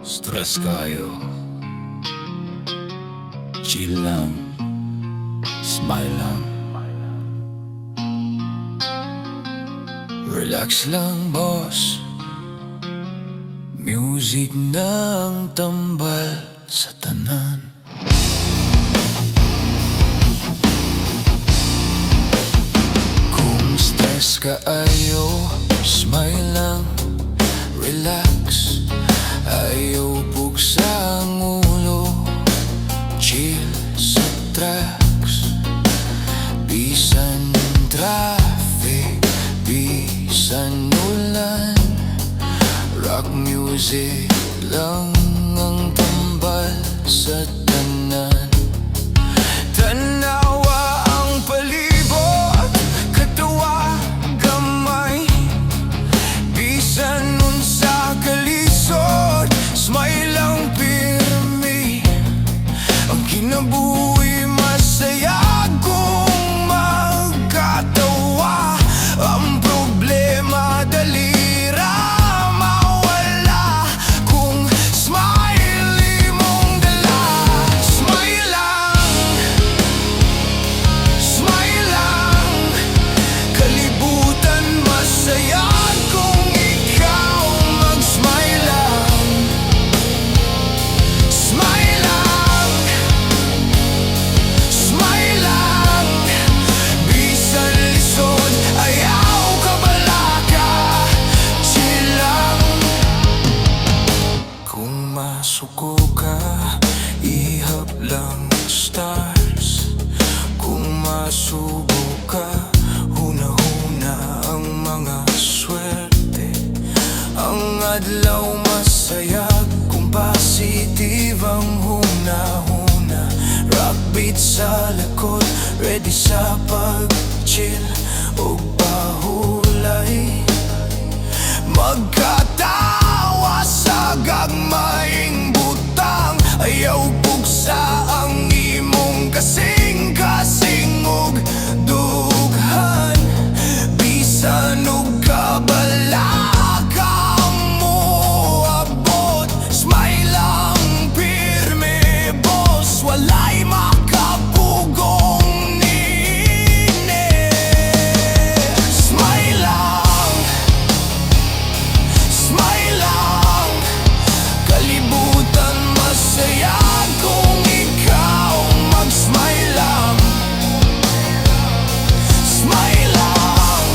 Stress kayo, chill lang, smile lang, relax lang boss. Music ng tambal sa tanan. Kung stress ka ayo, smile lang, relax. Ayaw bugsa ang ulo, chill sa tracks. Bisan traffic, bisan ulan, rock music lang ang tambal sa tanan. Tanawa ang palibot, katawa gamay, bisan unsa kalisod, smile lang pirmi. Ang kinabuhi masaya kung magkatawa. Ang problema dalira mawala kung smile imong dala. Smile lang, smile lang, kalibutan masaya kung ikaw mag-smile lang. Smile lang, smile lang, bisan lisod ayaw ka balaka, chill lang. Kung masuko ka, ihap lang stars. Kung masubo ka, huna-huna ang mga swerte. Ang adlaw masayag kung positive ang huna-huna. Rock beat sa likod, ready sa pag-chill o pahulay. Magkatawa sa gagmaying butang. Ayaw bugsa ang imong kasing-kasing ug dughan. Bisan ug kabalaka mo abot, smile lang pirmi boss. Walay makapugong nini. Smile lang, smile lang, kalibutan masaya kung ikaw mag-smile lang. Smile lang,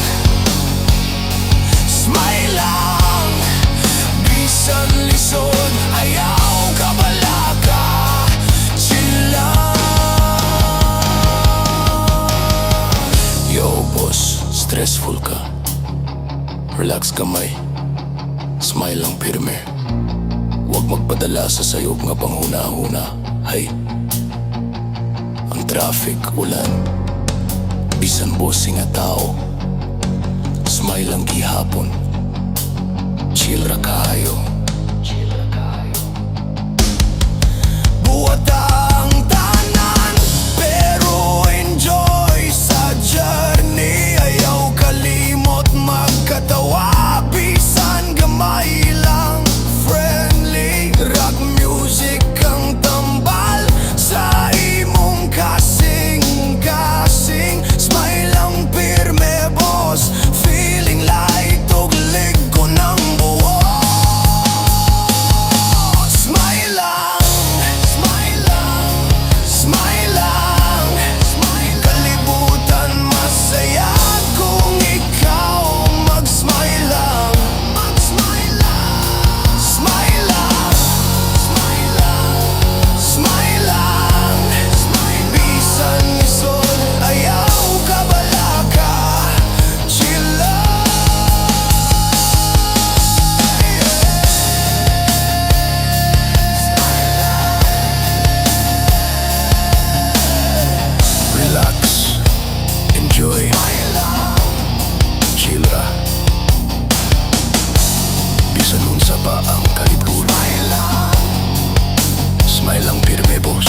smile lang, bisan lisod ayaw ka balaka, chill lang. Yo boss, stressful ka, relax kamay, smile lang pirme. Huwag magpadala sa sayop nga panghuna-huna. Hay, ang traffic, ulan, bisan bossing nga tao, smile lang gihapon, chill ra kayo. Buhat ang tanan, pero enjoy sa journey. Ayaw kalimot magkatawa, bisan gamay lang, friendly. Rock music ang tambal sa imong kasing-kasing. Smile lang pirme boss, feeling light og ligo ng buwan. Smile lang, smile lang, smile lang, kalibutan masaya kung ikaw mag-smile lang. Smile lang, smile lang, smile lang, bisan lisod ayaw ka balaka, chill lang. Relax, enjoy, chill ra, bisan unsa pa ang kalibutan. Smile lang pirme boss.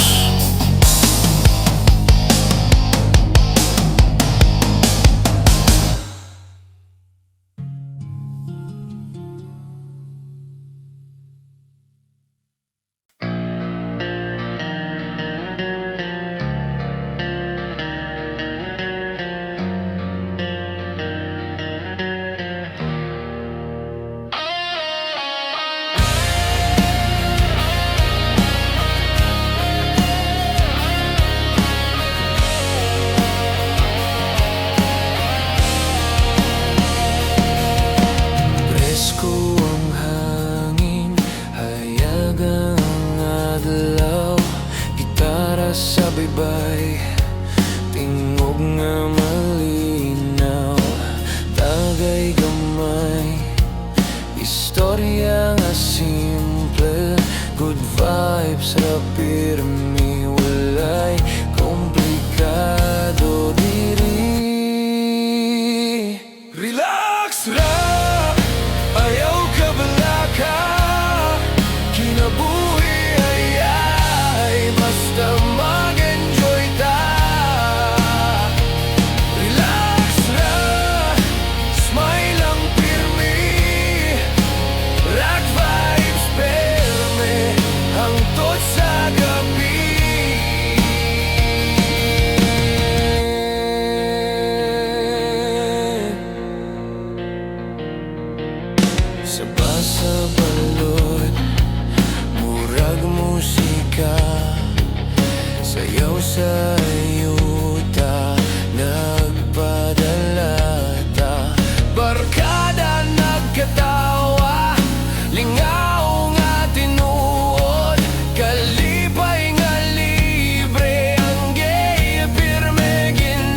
baybay, tingog nga malinaw, tagay gamay, istorya nga simple, good vibes ra pirmi, walay komplikado diri. Relax ra, ayaw ka balaka, kinabuhi ay basta mag-enjoy ta. Relax ra, smile lang pirmi, rock vibes perme, hangtod sa gabi. Sa basa balod, murag musika, sayaw sa ayuta, nagpadalata, barkada nagkatawa, lingaw nga tinuod, kalipay nga libre, ang gay pirme ginatukod.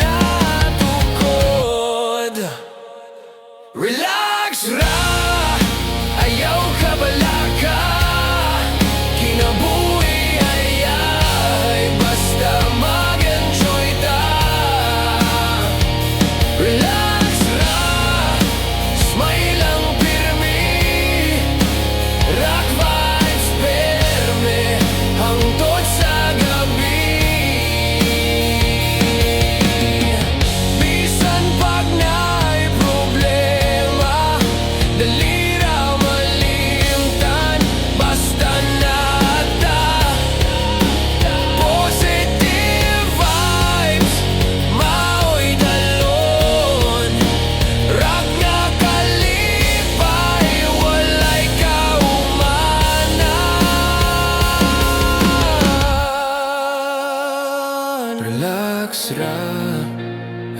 Relax ra, ayaw ka balaka, kinabuhi ay basta mag-enjoy ta. Relax ra, smile lang pirmi, rock vibes perme, hangtod sa gabi. Bisan pag na'y problema, dali ra malimtan, basta nata positive vibes, mao'y dalon, rock nga kalipay, walay kaumanan. Relax ra,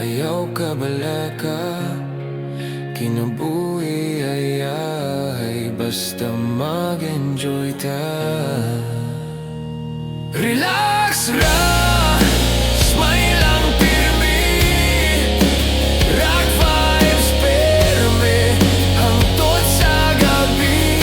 ayaw ka balaka, kinabuhi ay basta mag-enjoy ta. Relax ra, smile lang pirmi, rock vibes perme, hangtod sa gabi.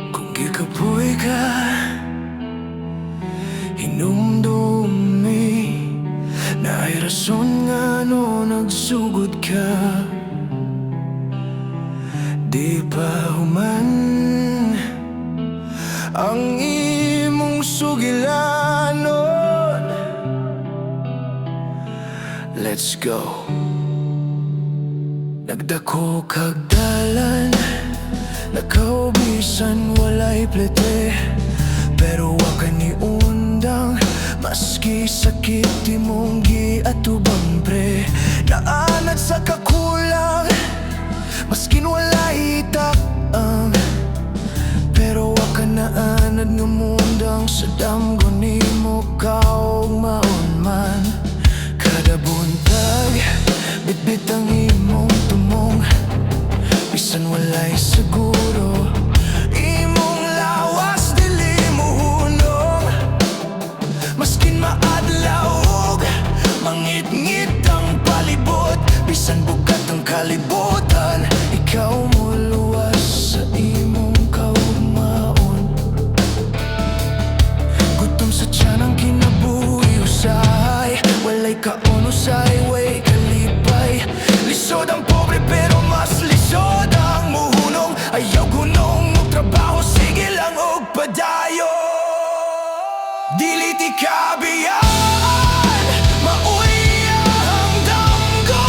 Kung gikapoy ka, hinumdumi, na ay rason nga no nagsugod ka. Di pa human ang imong sugilanon. Let's go. Nagdako kagdalan, nakaubisan walay plete, pero wa ka ni undang, maski sakit di mong giatubang pre. Naanad sa kakulang, maskin walay itak-ang, pero wa ka naanad nga mundang, sa damgo ni mo kaog maon man. Kada buntag, bitbit ang imong tumong, bisan walay seguro, imong lawas dili mo hunong, maskin maadlawog, mangit-ngit ang palibot, bisan bukat ang kalibutan, ikaw mo luwas sa imong kaugmaon. Gutom sa tiyan ang kinabuhi usay, walay kaon usay, way kalipay, lisod ang pobre pero mas lisod ang muhunong. Ayaw gunong og trabaho, sige lang og padayo, dili ti kabiyaan, mauy ang damgo,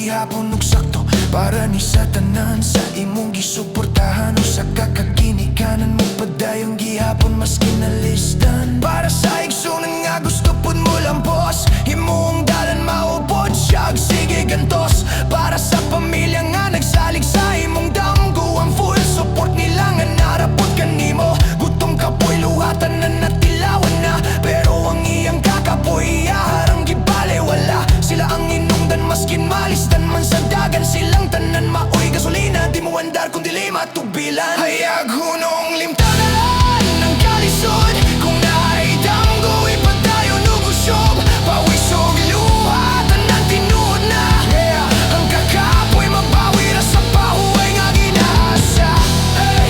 gihapon ug sakto para ni sa tanan sa imong gisuportahan o sa kakaginikanan mo padayong gihapon mas kinalistan para sa igsunan nga gusto pud mo lampos imong dalan maupod siyag sige gantos para sa pamilya nga nagsalig sa imong damgo ang full support nila nga narapod kanimo gutom ka po'y luhatan na natilawan na pero ang iyang kakapoy iyaharang gibale wala sila ang inungdan maskin malistan man sa dagan silang tanan maoy gasolina di mo andar kung dili matubilan hayag hunong limtanan ng kalisod kung naidamgo ipadayon ug usyob pawisog luhatan ng tinuod na ang kakapoy mabawi ra sa pahuway nga ginasa hey,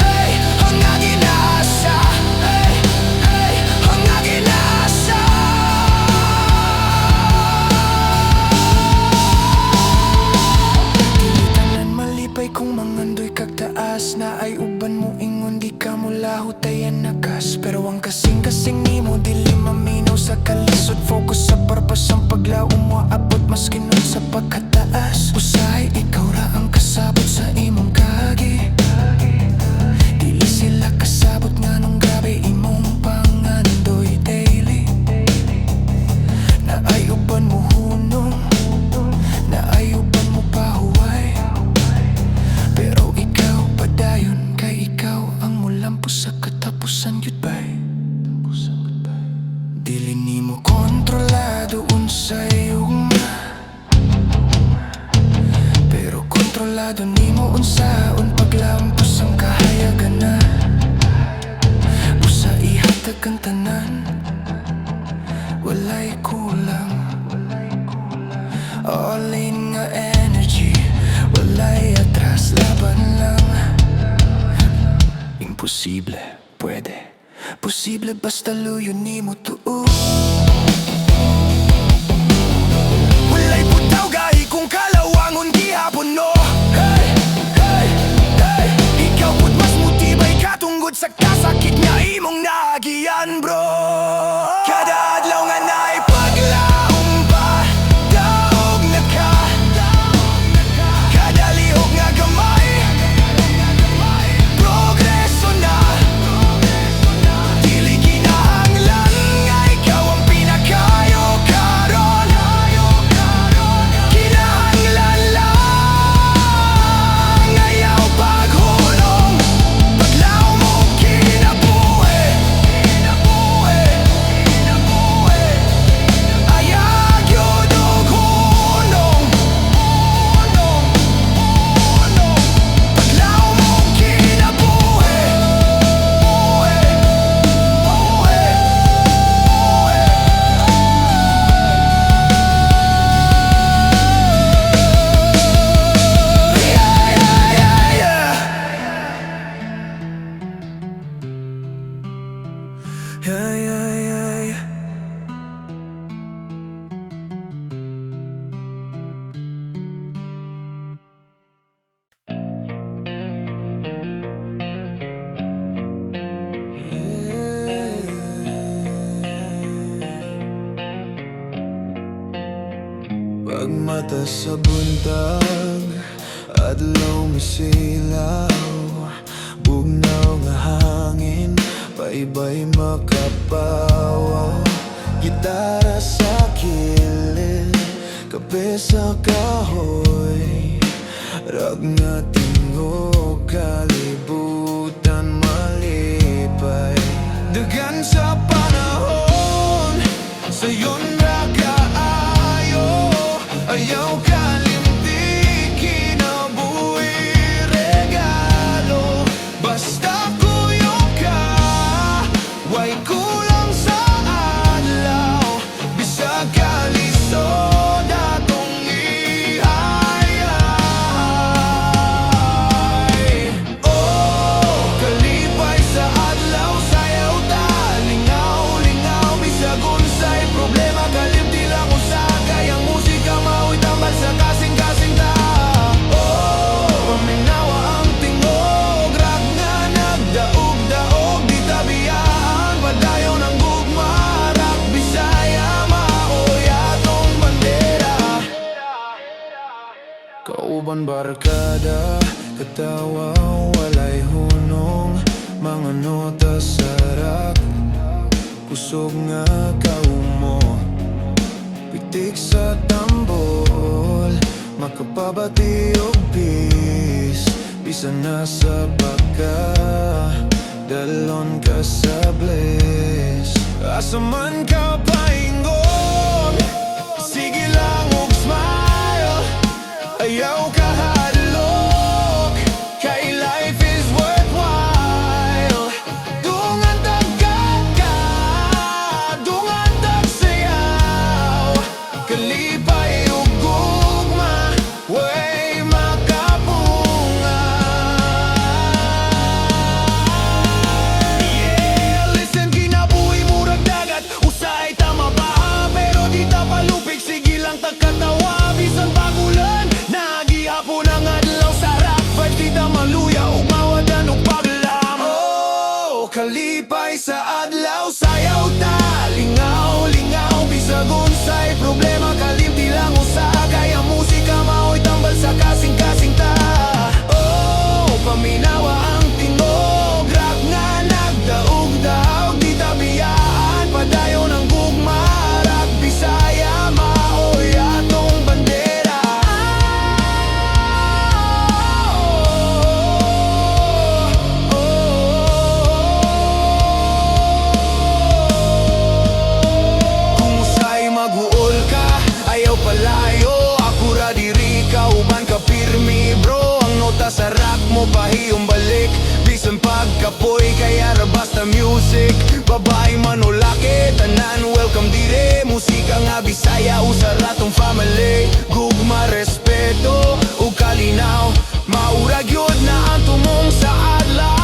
hey, ang nga ginasa hey, hey, ang nga ginasa Tanan malipay kung mangandoy kagtaas na ay uban mo ingon di ka mo lahutayan nakas pero ang kasing-kasing nimo dili maminaw sa kalisod focus sa purpose ang paglaom mo abot mas kinon sa pagkataas usahay ikaw ra ang kasabot sa imong kagi dili sila kasabot nga nung grabe imong pangandoy daily na ay uban mo hunong na ay uban mo pahuway pero ikaw padayon kay ikaw ang mulampos sa katapusan yun bay dili nimo kontrolado unsay ugma pero kontrolado nimo unsaon paglampos ang kahayagan na usa ihatag ang tanan walay kulang all in nga energy walay atras laban lang imposible pwede posible basta luyon nimo tuo walay putaw gahi kung kalawangon gihapon no hey, hey, hey ikaw pud mas motibay katungod sa kasakit nga imong nagiyan bro kada adlaw nga naay paglaom pa daog na ka kada lihok nga gamay progreso na dili kinahanglan nga ikaw ang pinakayo karon kinahanglan lang ayaw paghulong paglaom mo kinabuhi ayag yun og hunong paglaom mo kinabuhi Pagmata sa buntag, adlaw misilaw, bugnaw nga hangin, paibay makapawaw. Gitara sa kilid, kape sa kahoy, rag nga tingog, kalibutan malipay. Dagan sa panahon, sayon ra kaayo, ayaw kalimti, kinabuhi regalo. Basta kuyog ka, way kulang sa adlaw, bisag kalisod atong ihayay. Oh, kalipay sa adlaw, sayaw ta, lingaw-lingaw, bisag unsay problema, kalimti lang usa, kayang musika mauwi tambay Kauban barkada, katawa, walay hunong. Mga nota sarak, kusog nga kaumo. Pitik sa tambol, makapabati og bis. Bisan nasa baka, dalon ka sa bliss. Asa man ka paingon, sige lang og smile. Ayaw ka hadlok, kay life is worthwhile. Dungan tagkat ka, dungan tagsayaw. Kalipay ug gugma, way makapunga. Yeah, listen, kinabuhi murag dagat, usay ta mabaha, pero di ta palupig, sige lang tagkatawa. Bisan pagulan, nagihapon ang adlaw sa rock fight, di ta maluya ug mawadan og paglam. Oh, kalipay sa adlaw, sayaw ta, lingaw, lingaw. Bisag unsay problema, kalimti lang usa, kaya musika maoy tambal sa kasing-kasing ta. Oh, paminawa ang tingog, rock nga nagdaog-daog, di ta biyaan, padayon ang gugma. Rock Bisaya, maoy atong bandera. Kung usay mag-uol ka, ayaw palayo, ako ra diri ka, uban ka pirmi bro. Ang nota sa rock mo pahiyong balik, bisan pagkapoy, kaya ra basta music. Babae man o laki, tanan welcome dire. Musika nga Bisaya, usa ratong family. Gugma, respeto, ug kalinaw, maura gyud na ang tumong sa adlaw.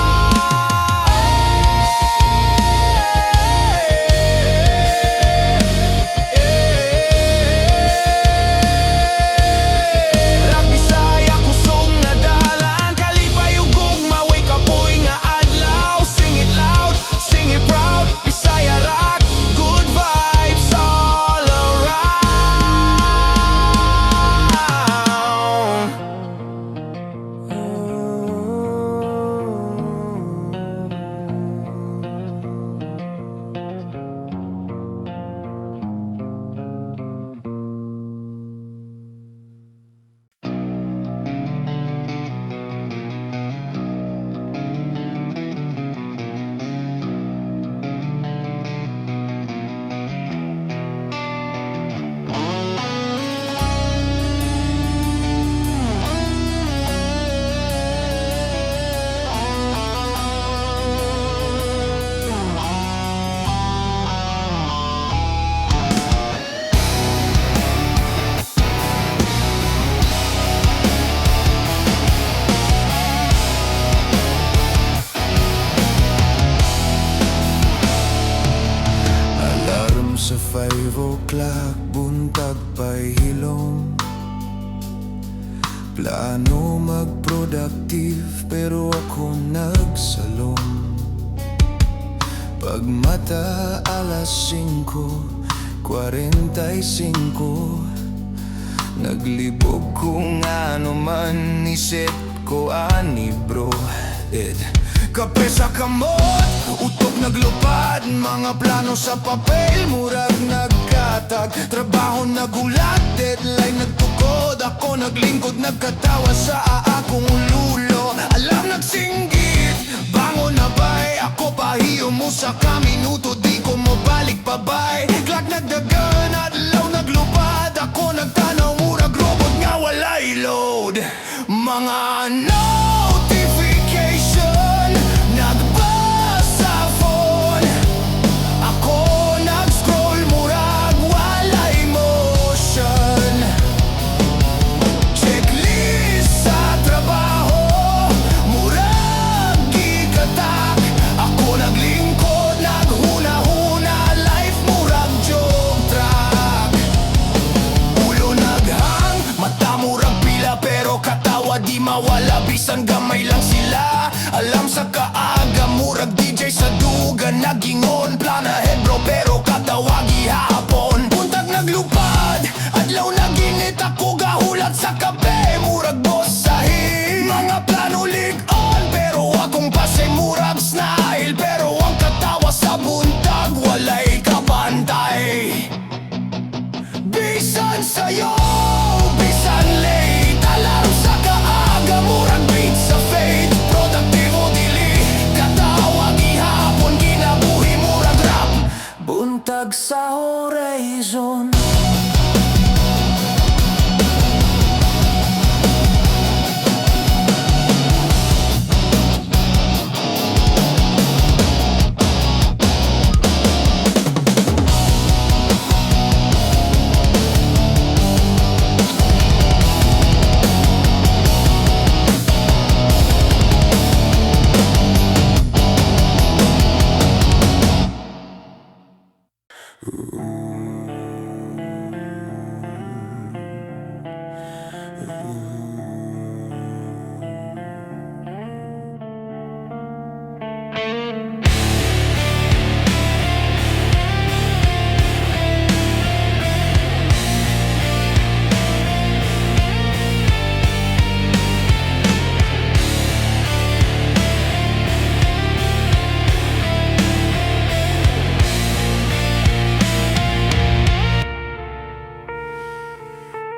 Rock Bisaya, kusog na dalan, kalipay ug gugma, way kapoy nga adlaw. Sing it loud, sing it proud, Bisaya rock, good vibes all around. Alarm sa 5 o'clock, buntag pa'y hilom. Plano mag-productive, pero ako nagsalom. Pagmata alas 5:45, naglibog kung ano man iset ko ani bro. Kape sa kamot, utok naglupad, mga plano sa papel, murag nagkatag. Trabaho nagulat, deadline nagtukod, ako naglingkod, nagkatawa sa akong ululo. Alam nagsinggit, bangon na bay, ako pahiyo mo sa kaminuto, di ko mabalik pabay. Clock nagdagan, adlaw naglupad, ako nagtanaw, murag robot nga walay load. Mga notification, nagbasa phone, ako nag-scroll, murag walay motion. Checklist sa trabaho, murag gikatak, ako naglingkod, naghuna-huna, life murag joke track. Ulo naghang, mata murag pila, pero katawa di mawala, bisan gamay lang sila. Alam sa kaaga, murag DJ sa duga, nagingon, plan ahead bro, pero katawagi hapon. Buntag naglupad, adlaw naging init ako gahulat sa kape, murag bosahin. Mga plano lig-on, pero akong pasay murag style. Pero ang katawa sa buntag, walay kapantay. Bisan sa'yo, bisan late, alarm sa kaaga, murag beat sa fade. Produktibo dili, katawag ihapon, kinabuhi murag rap, buntag sa horizon.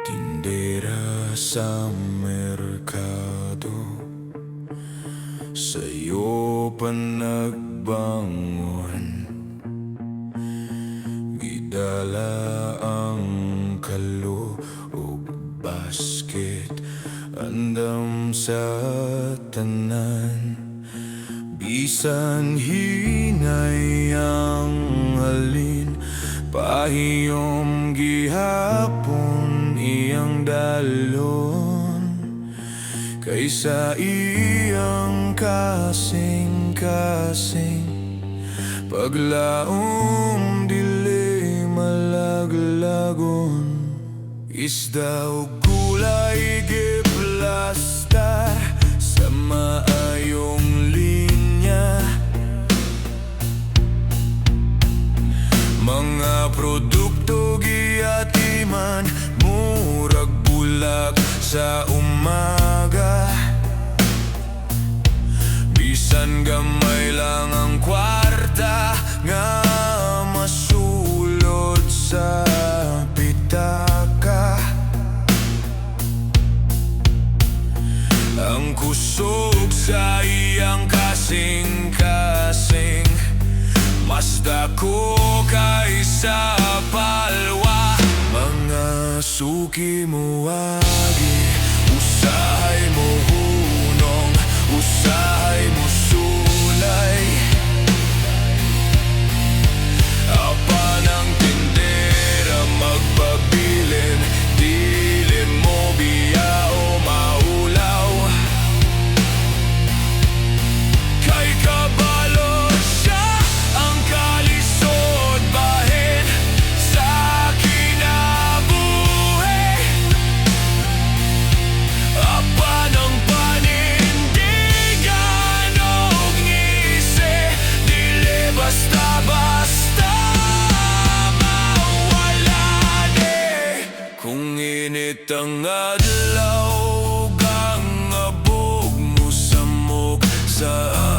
Tindera sa merkado, sa'yo pa nagbangon. Gidala ang kalo o basket, andam sa tanan. Bisan hinay ang halin, pahiyom gihapon iyang dalon. Kaysa iyang kasing-kasing, paglaom dili malaglagon. Isda o gulay giplastar sa maayong linya. Mga produkto giatiman, murag bulak sa umaga. Bisan gamay lang ang kwarta nga masulod sa pitaka. Ang kusog sa iyang kasing-kasing, mas dako kaysa palwa. Mga suki mo agi, usahay mo hunong, usahay mo sulay. Apan ang tindera magpabilin, dili mo biya o maulaw. Kay kabalo siya ang kalisod bahin sa kinabuhi. Apan ang panindigan og ngisi, dili basta-basta mawala ni. Kung init ang adlaw, ang abog mo samok sa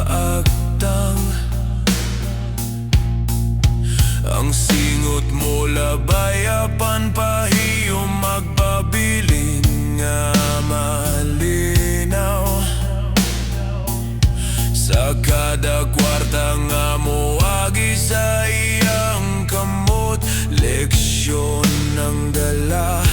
aagtang. Ang singot mo labay, apan pahiyom magbabilin nga malinaw. Sa kada kwarta nga mo agi sa iyang kamot, leksyon ng dala.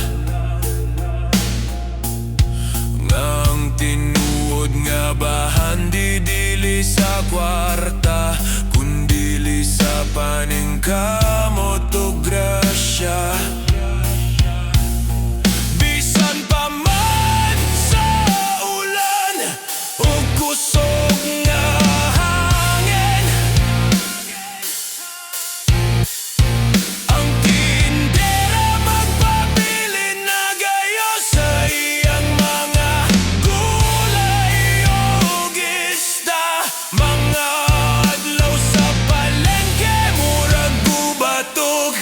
Ang tinuod nga bahan di dili sa kwarta, kundili sa paningkamot o grasya. Bisan pa man sa ulan o kusog nga hangin, ang tindera magpabilin na gayo sa iyang mga gulay o isda. Mga adlaw sa palengke, murag gubatog.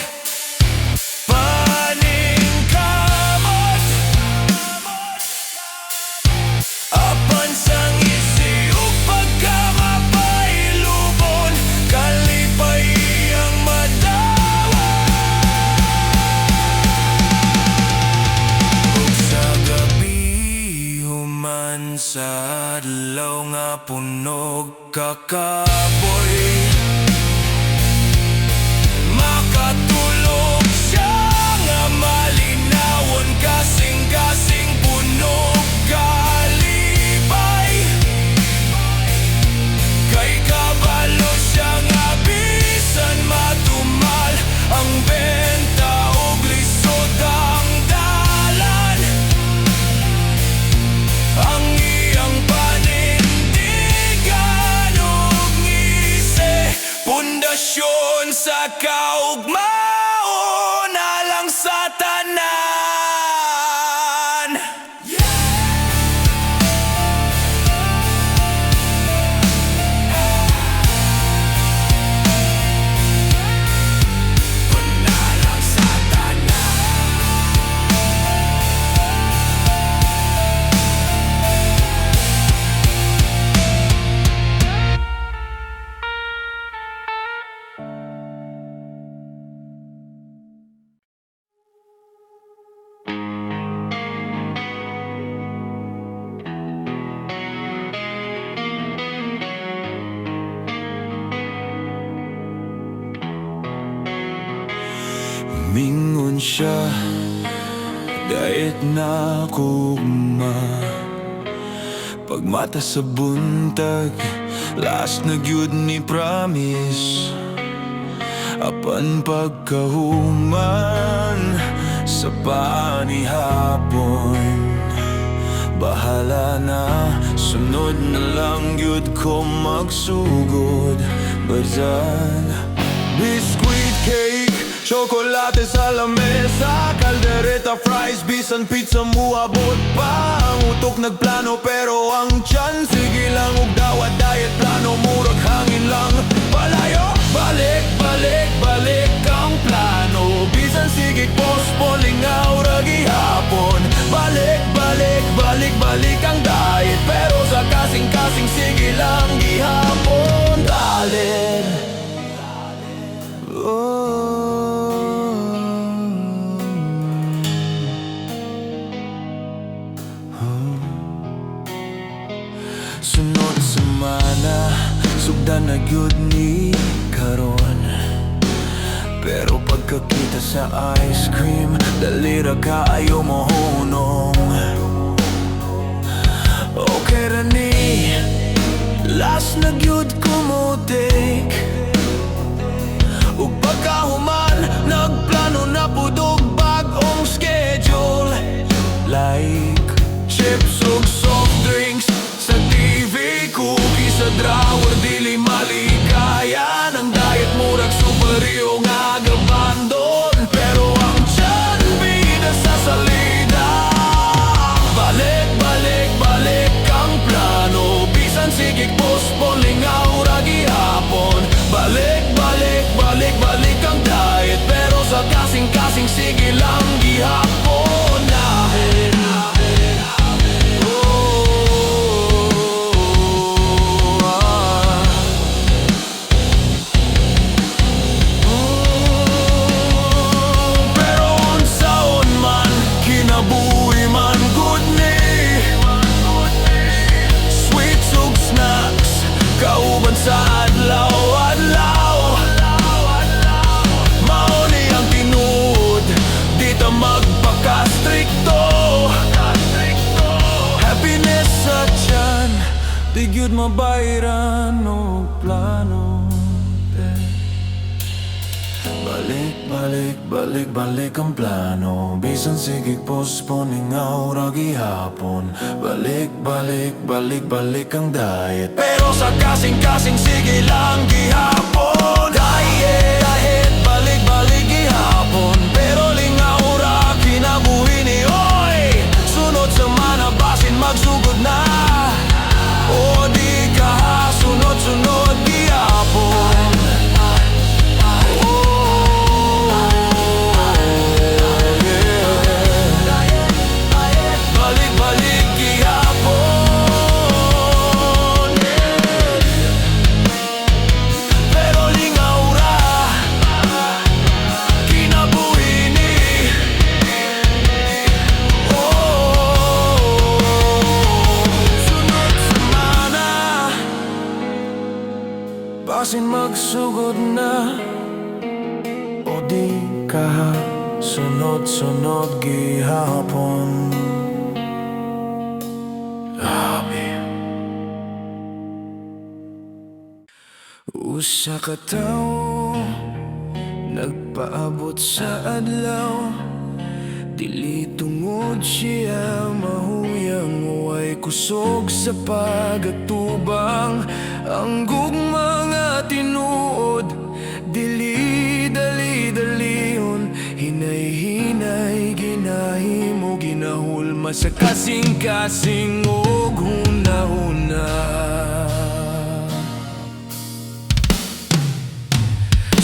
adlaw nga punog kakaboy. Makatulog siya nga malinawon kasing-kasing punog kalipay. Kay kabalo siya nga bisan matumal ang benta og lisod ang dalan. Ang iyang panindigan og ngisi, pundasyon sa kaugmao na lang sa tanan. Panalang sa tanan. Mingon siya, dait na kugma. Pagmata sa buntag, last na gyud ni promise. Apan pagkahuman sa panihapon, bahala na, sunod na lang gyud ko magsugod. Bazan, biscuit cake, tsokolate sa lamesa, kaldereta, fries, bisan pizza muabot pa. Ang utok nagplano pero ang tiyan sige lang ug dawat diet plano, murag hangin lang palayo. Balik, balik, balik ang plano, bisan sige postpone lingaw ra gihapon. Balik, balik, balik, balik ang diet pero sa kasing-kasing sige lang gihapon. Dalit, sunod semana, sugdan na gyud ni karon. Pero pagkakita sa ice cream, dali ra kaayo mohunong. Okay ra ni, last na gyud ko mo take. Ug pagkahuman, nagplano na pudog bag-ong schedule. Like chips ug soft drinks sa TV, cookies sa drawer, dili malikayan. Ang diet murag superior nga gabandon, pero ang tiyan bida sa salida. Balik, balik, balik ang plano, bisan sige postpone lingaw ra gihapon. Balik, balik, balik, balik ang diet pero sa kasing-kasing sige lang gihapon. Nahin, pero unsaon man, kinabuhi man good ni. Sweets ug snacks, kauban sa adlaw-adlaw. Mauni ang tinuod, di ta magpaka-stricto. Happiness sa tiyan, di gyud mabayran o plano. Balik, balik, balik, balik ang plano, bisan sige postpone lingaw ra gihapon. Balik, balik, balik, balik ang diet pero sa kasing-kasing sige lang gihapon. Diet, diet, balik, balik gihapon pero lingaw ra kinabuhi ni oy. Sunod semana basin magsugod na, o di ka sunod-sunod gihapon. Balik-balik gihapon, pero lingaw sunod-sunod gihapon. Usa ka tawo nagpaabot sa adlaw, dili tungod siya mahuyang, way kusog sa pagatubang. Ang gugma nga tinuod, dili dali-dalihon, hinay-hinay ginahimo, ginahulma sa kasing-kasing ug huna-huna.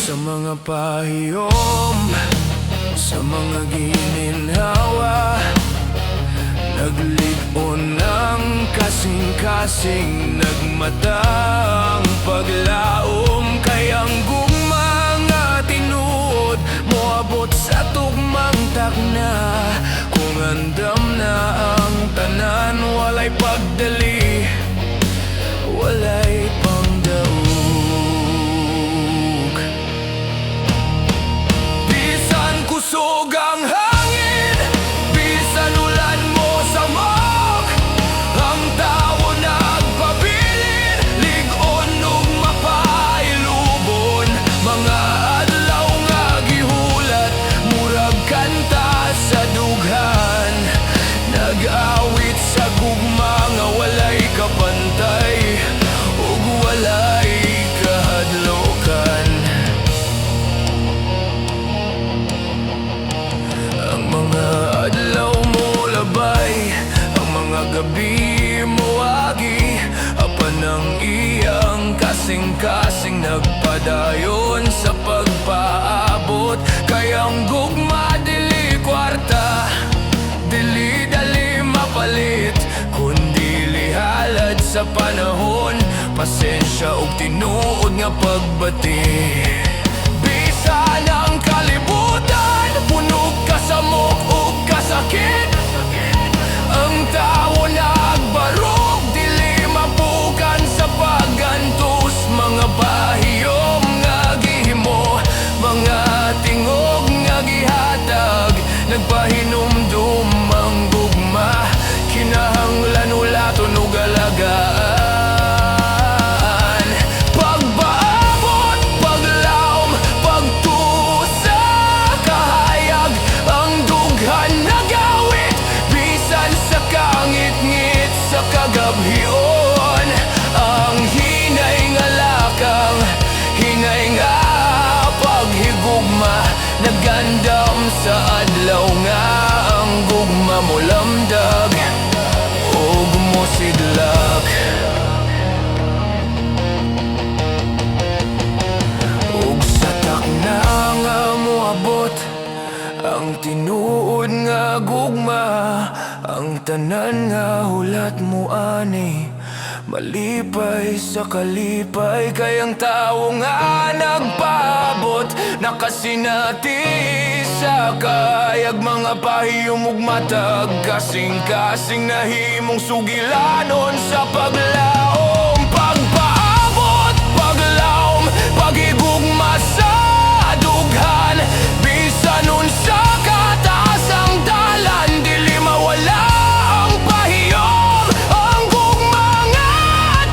Sa mga pahiyom, sa mga gininhawa, naglig-on ang kasing-kasing, nagmatang paglaom. Kayang gugma nga tinuod, moabot sa tugmang takna. Kung andam na ang tanan, walay pagdali, walay pangdaog. Bisan kusog ang hangin, bisan ulan mo samok, ang tawo nagpabilin, lig-on ug mapailubon. Mga adlaw nga gihulat, murag kanta sa dughan, nag-awit sa gugma nga walay kapantay ug walay kahadlokan. Ang mga adlaw mo labay, ang mga gabi mo agi, apan ang iyang kasing-kasing nagpadayon sa pagpaabot. Kayang gugma dili kwarta, dili dali mapalit, kundi lihalad sa panahon, pasensya ug tinuod nga pagbati. Bisan ang kalibutan, punog kasamok ug kasakit, ang tawo nagbarog, dili mapukan sa paggantos. Mga pahiyom nga gihimo, mga tingog nga gihatag, nagpahinumdum ang gugma, kinahanglan ulaton ug alagaan. Pagpaabot, paglaom, pagtusa, kahayag, ang dughan nagawit, bisan sa kangit-ngit sa kagabhion. Ang hinay nga lakang, hinay nga paghigugma, nagandam sa adlaw nga ang gugma mo lamdag ug mosidlak. Ug sa takna nga moabot ang tinuod nga gugma, ang tanan nga hulat mo ani, malipay sa kalipay. Kayang tawo nga nagpaabot, nakasinati sa kayag, mga pahiyom ug matag, kasing-kasing nahimong sugilanon sa paglaom. Pagpaabot, paglaom, paghigugma sa dughan, bisan unsa kataas ang dalan, dili mawala ang pahiyom. Ang gugma nga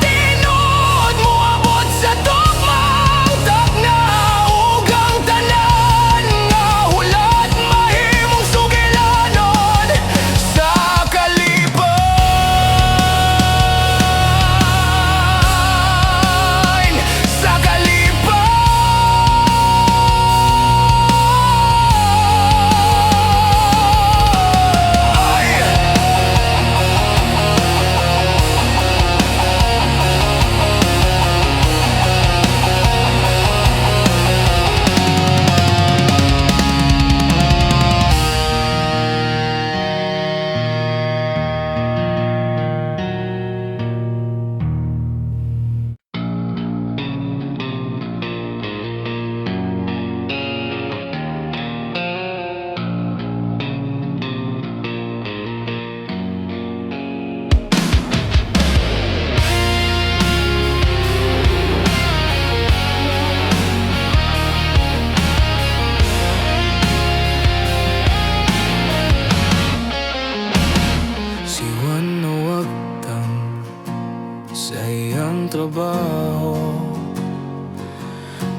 tinuod, moabot sa tugmang takna, ug ang tanan nga hulat mahimong sugilanon sa kalipay. trabaho,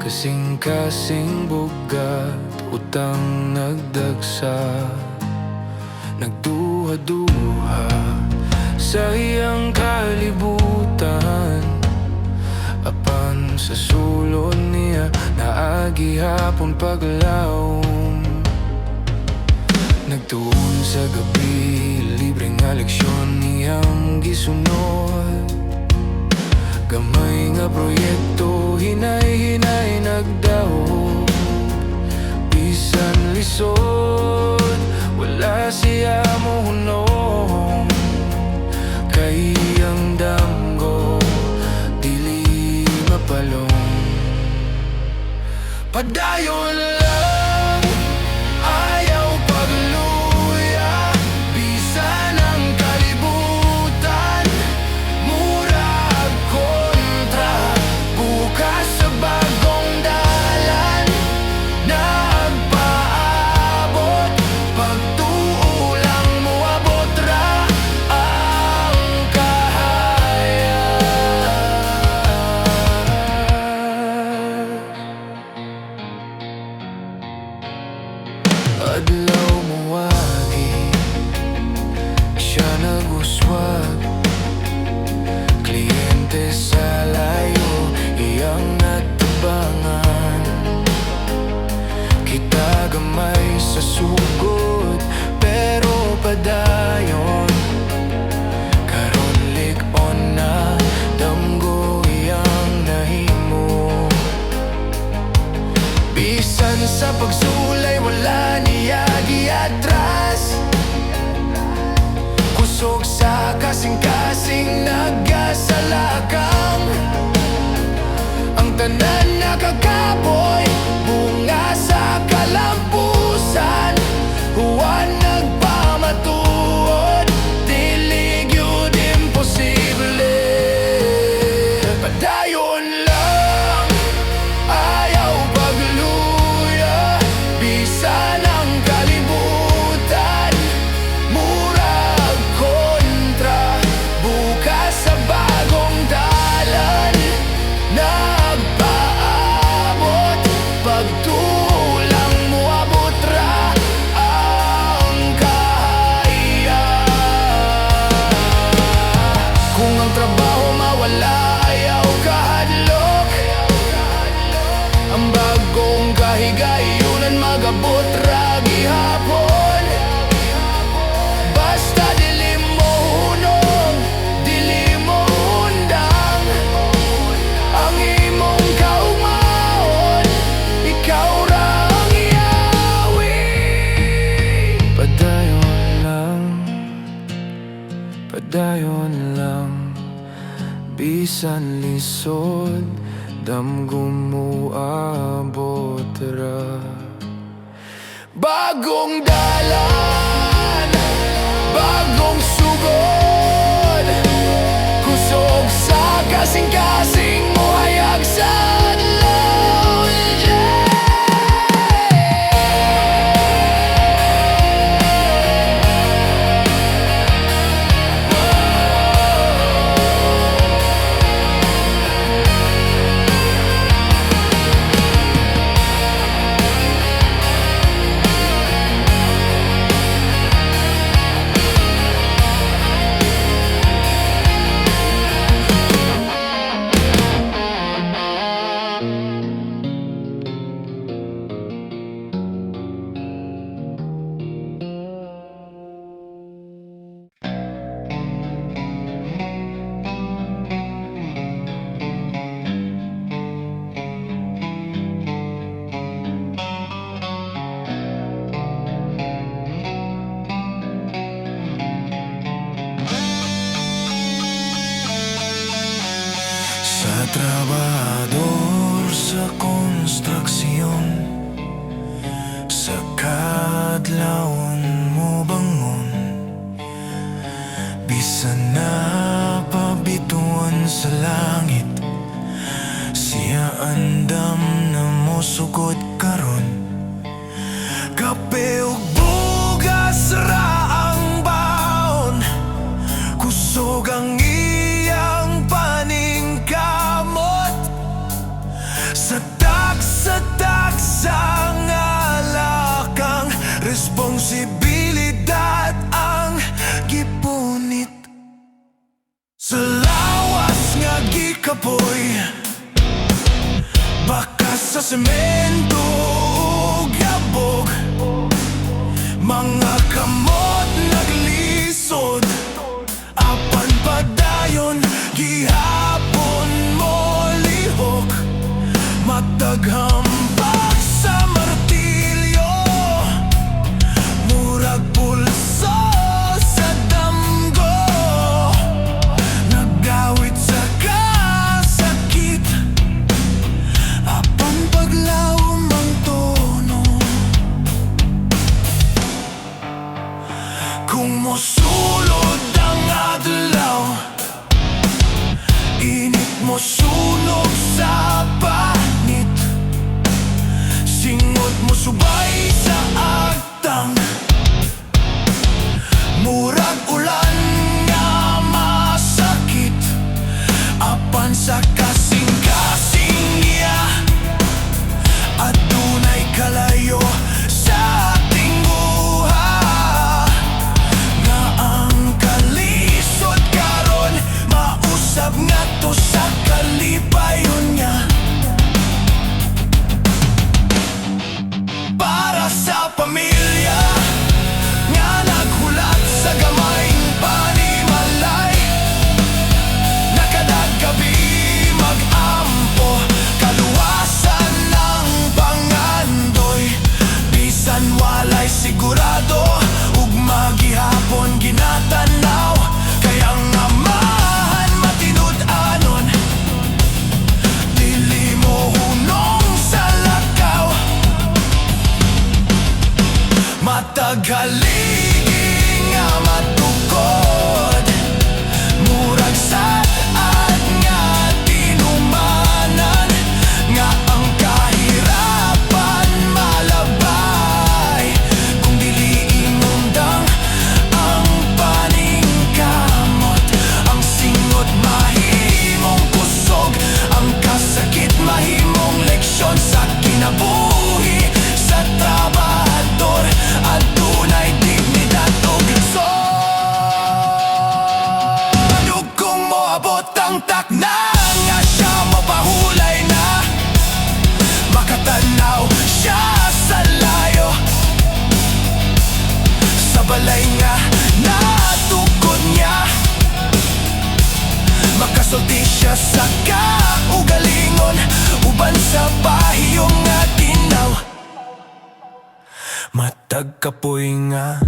kasing-kasing bugat, utang nagdagsa, nagduha-duha sa iyang kalibutan. Apan sa sulod niya naagi hapon paglawom, nagtuon sa gabi, libreng nga leksyon niyang gisunod. Gamay nga proyekto, hinay-hinay nagdaho, bisan lisod wala siya mohunong. Kay ang damgo dili mapalong, padayon lang ayaw pagluya, bisan ang kalibutan murag kontra. Bukas sa bagong dalan nagpaabot, pagtuo lang mo abot ra ang kahayag. Adlaw muwagi, siya naguswag, kliyente sa layo, iyang natubangan. Kita gamay sa sugod, pero padayon karon lik-on na, damgo iyang nahimo. Bisan sa pagsulay wala niya giatras, kusog sa kasing-kasing nagasalakang. Ang tanan nakakapoy, bunga sa kalampusan, huwan nagpamatuod, dili gyud imposible. Padayon lang ayaw pagluya, bisan ang kalibutan murag kontra. Bukas sa bagong dalan nagpaabot, pagtulang mo abot ra ang kahayag. Kung ang trabaho mawala ayaw kahadlok, ang bagong kahigayunan magabot ra gihapon. Basta dili mo hunong, dili mo undang, ang imong kaugmaon ikaw ra ang iyawi. Padayon lang, bisan lisod, damgo mo abot ra. Bagong dalan, bagong sugod, kusog sa kasing-kasing mo hayag sa adlaw. Yeah! Trabahador sa konstruksyon, sa kadlawon mo bangon, bisan na pabituan sa langit, siya andam na mosugod karon. Kape ug bugas ra ang baon, kusog ang iyang paningka. semento ug yabog, mga kamot naglisod, apan padayon gihapon mo lihok, matag hambak sa martilyo, murag pulso sa damgo, naggawit sa kasakit, apan paglawom ang tono. Kung mosulod ang adlaw, init mo sunog sa panit, singot mo subay sa agtang, murag ulan nga masakit, apan sa kasing-kasing niya, adunay kalayo sa ating buha, nga ang kalisod karon mausab nga to sa kalipayon niya. Para sa pamilya nga naghulat sa gamayng panimalay, nakadag gabi mag-ampo, kaluwasan ng pangandoy, bisan walay sigurado, ug magihapon ginatanaw, kaya nga mahan matinud-anon, dili mo hunong sa lakaw, matag haligi nga matukod, murag sad nga tinumanan, nga ang kahirapan malabay, kung dili inundang ang paningkamot, ang singot mahimong kusog, ang kasakit mahimong leksyon sa kinabuhi sa trabahador, adunay dignidad ug lisod. Kung moabot ang takna nga siya mapahulay na, makatanaw siya sa layo, sa balay nga natukod niya, makasulti siya sa kaugalingon, uban sa pahiyong nga tinaw, matag kapoy nga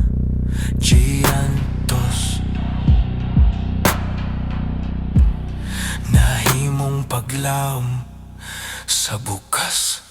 giantos, nahimong paglawom sa bukas.